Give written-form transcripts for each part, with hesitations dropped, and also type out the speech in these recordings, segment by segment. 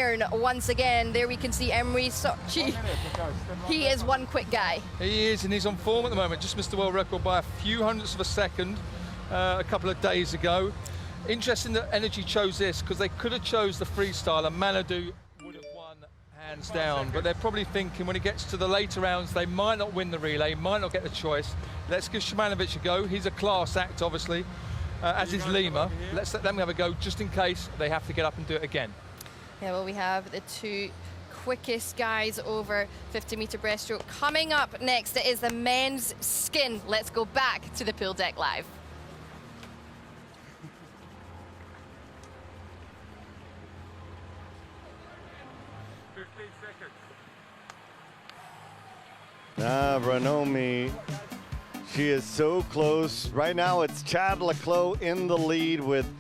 iron once again. There we can see Emre Sakci. He is one quick guy. He is, and he's on form at the moment. Just missed the world record by a few hundredths of a second a couple of days ago. Interesting that Energy chose this, because they could have chose the freestyle and Manadu would have won hands down, but they're probably thinking when it gets to the later rounds they might not win the relay, might not get the choice. Let's give Shimanovic a go. He's a class act, obviously, as is Lima. Let's let them have a go just in case they have to get up and do it again. Yeah, well, we have the two quickest guys over 50-meter breaststroke. Coming up next, it is the men's skin. Let's go back to the pool deck live. Ranomi, she is so close. Right now it's Chad Leclos in the lead with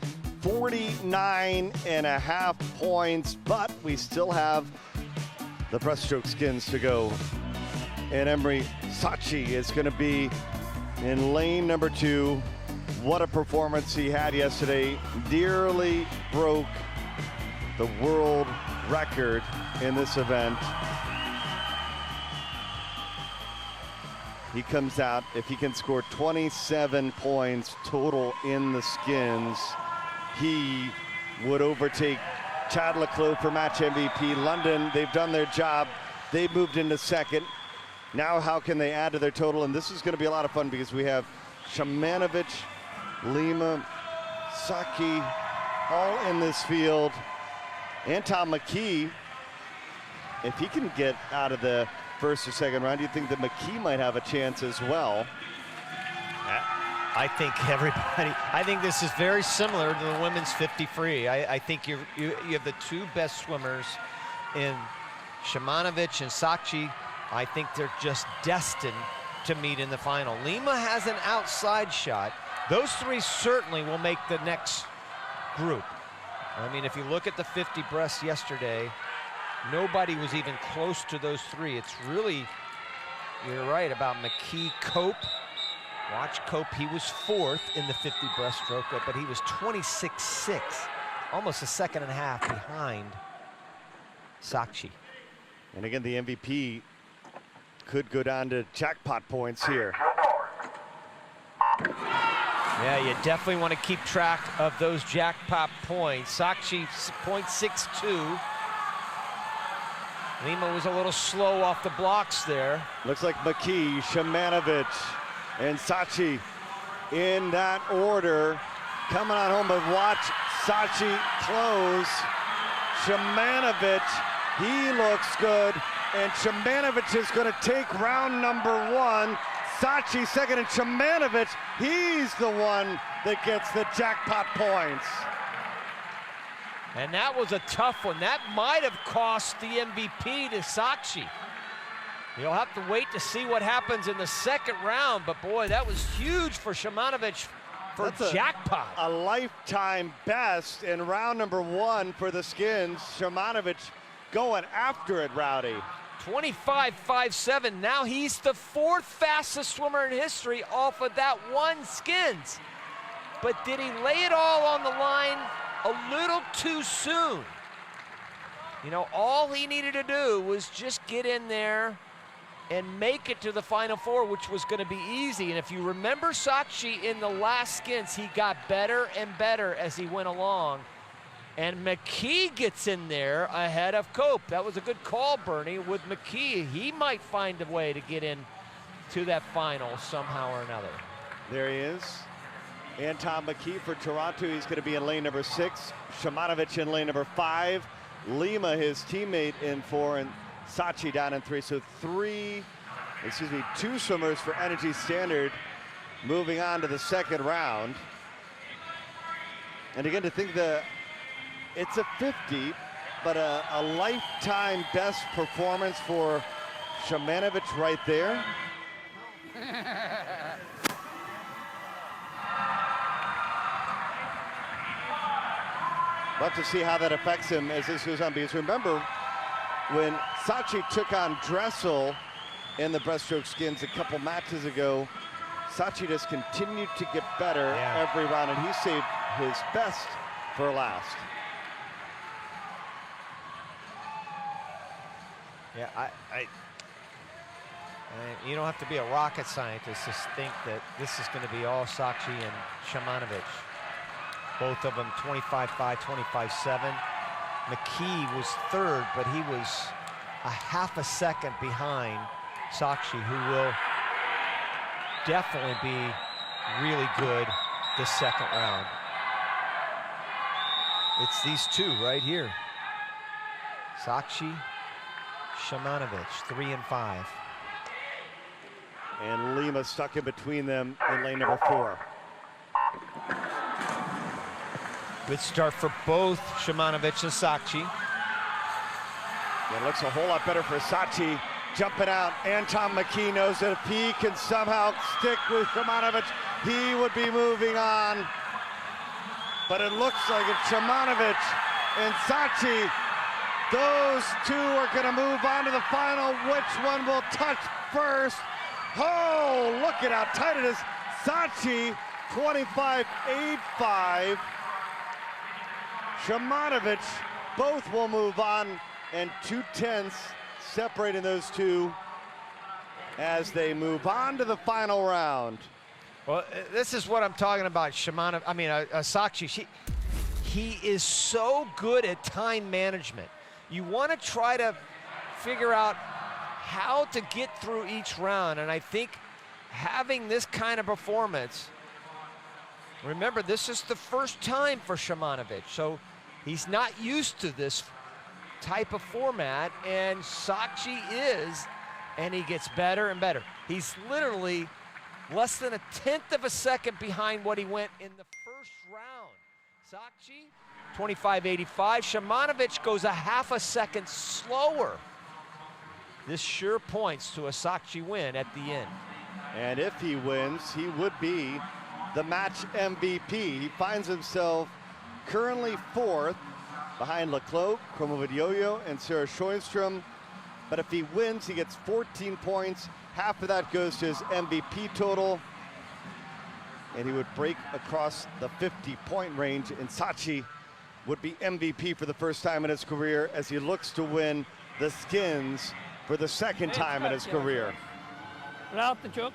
49.5 points, but we still have the breaststroke skins to go. And Emre Sakci is going to be in lane number 2. What a performance he had yesterday. Nearly broke the world record in this event. He comes out, if he can score 27 points total in the skins, he would overtake Chad Leclos for match MVP. London, they've done their job. They've moved into second. Now how can they add to their total? And this is going to be a lot of fun because we have Shimanovic, Lima, Sakci, all in this field. Anton McKee, if he can get out of the first or second round, do you think that McKee might have a chance as well? I think everybody, I think this is very similar to the women's 50 free. I think you have the two best swimmers in Shimanovic and Sakci. I think they're just destined to meet in the final. Lima has an outside shot. Those three certainly will make the next group. I mean, if you look at the 50 breast yesterday, nobody was even close to those three. It's really, you're right about McKee. Cope. Watch Cope, he was 4th in the 50 breaststroke, but he was 26.6, almost a second and a half behind Sakci. And again, the MVP could go down to jackpot points here. Yeah, you definitely want to keep track of those jackpot points. Sakci, 0.62. Lima was a little slow off the blocks there. Looks like McKee, Shimanovic, and Sakci in that order. Coming on home, but watch Sakci close. Shimanovic, he looks good, and Shimanovic is going to take round number 1. Sakci second, and Shimanovic, he's the one that gets the jackpot points. And that was a tough one. That might have cost the MVP to Sakci. You'll have to wait to see what happens in the second round, but boy, that was huge for Shimanovic for jackpot. A lifetime best in round number 1 for the skins. Shimanovic going after it, Rowdy. 25.57. Now he's the 4th fastest swimmer in history off of that one skins. But did he lay it all on the line a little too soon? You know, all he needed to do was just get in there and make it to the Final Four, which was going to be easy. And if you remember Sakci in the last skins, he got better and better as he went along. And McKee gets in there ahead of Cope. That was a good call, Bernie, with McKee. He might find a way to get in to that final somehow or another. There he is. Anton McKee for Toronto. He's going to be in lane number 6. Shimanovic in lane number 5. Lima, his teammate, in 4, and Sakci down in 3. So 2 swimmers for Energy Standard moving on to the second round. And again, to think it's a 50, but a lifetime best performance for Shimanovic right there. We'll have to see how that affects him as this goes on, because remember when Sakci took on Dressel in the breaststroke skins a couple matches ago, Sakci just continued to get better every round, and he saved his best for last. Yeah, you don't have to be a rocket scientist to think that this is going to be all Sakci and Shymanovich. Both of them 25-5, 25-7. McKee was third, but he was a half a second behind Sakci, who will definitely be really good this second round. It's these two right here. Sakci, Shymanovich, 3 and 5. And Lima stuck in between them in lane number 4. Good start for both Shymanovich and Sakci. It looks a whole lot better for Sakci jumping out. Anton McKee knows that if he can somehow stick with Shymanovich, he would be moving on. But it looks like if Shymanovich and Sakci, those two are going to move on to the final. Which one will touch first? Oh, look at how tight it is. Sakci, 25-8-5. Shymanovich, both will move on, and 2/10 separating those two as they move on to the final round. Well, this is what I'm talking about. Sakci, he is so good at time management. You want to try to figure out how to get through each round, and I think having this kind of performance, remember, this is the first time for Shymanovich, so he's not used to this type of format, and Sakci is, and he gets better and better. He's literally less than 1/10 of a second behind what he went in the first round. Sakci, 25-85. Shymanovich goes a half a second slower. This sure points to a Sakci win at the end. And if he wins, he would be the match MVP. He finds himself currently 4th behind Leclerc, Kromowidjojo, and Sarah Schoenstrom. But if he wins, he gets 14 points. Half of that goes to his MVP total. And he would break across the 50-point range. And Sakci would be MVP for the first time in his career as he looks to win the skins for the second time in his career. Rahattı çok.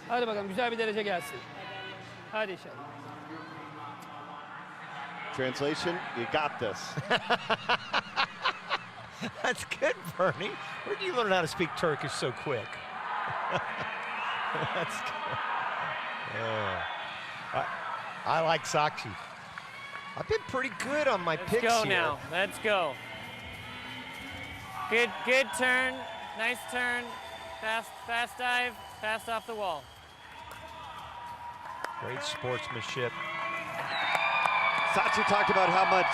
Hadi bakalım güzel bir derece gelsin. Hadi inşallah. Translation, you got this. That's good, Bernie. Where did you learn how to speak Turkish so quick? That's good. I like Sakci. I've been pretty good on my picks here. Let's go now. Let's go. Good turn. Nice turn. Fast dive. Fast off the wall. Great sportsmanship. Sakci talked about how much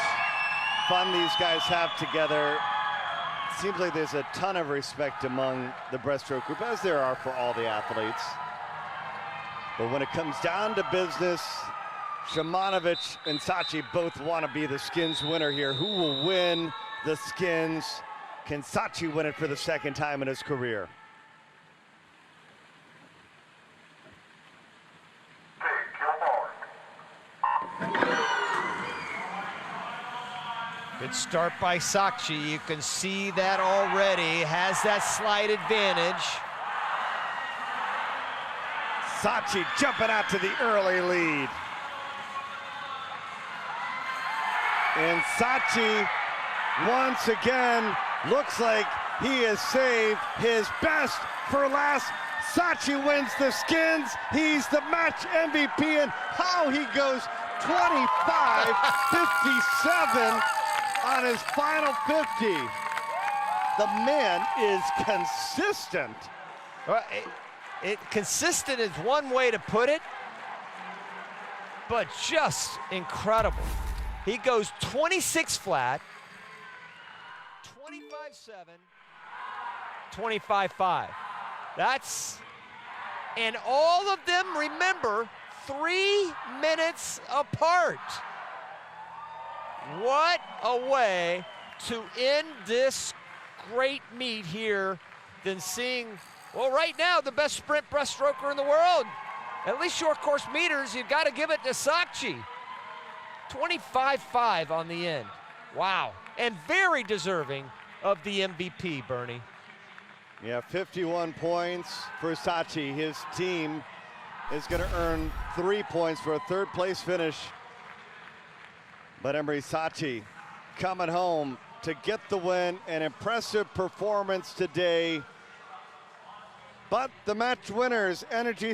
fun these guys have together. Seems like there's a ton of respect among the breaststroke group, as there are for all the athletes. But when it comes down to business, Shymanovich and Sakci both want to be the skins winner here. Who will win the skins? Can Sakci win it for the second time in his career? Good start by Sakci. You can see that already. Has that slight advantage. Sakci jumping out to the early lead. And Sakci, once again, looks like he has saved his best for last. Sakci wins the skins. He's the match MVP, and how he goes 25-57 on his final 50. The man is consistent. Well, consistent is one way to put it, but just incredible. He goes 26 flat, 25-7, 25-5. And all of them, remember, 3 minutes apart. What a way to end this great meet here than seeing, well, right now, the best sprint breaststroker in the world. At least short course meters, you've got to give it to Sakci. 25-5 on the end. Wow. And very deserving of the MVP, Bernie. Yeah, 51 points for Sakci. His team is going to earn 3 points for a third-place finish. But Emre, Sakci coming home to get the win. An impressive performance today. But the match winners, Energy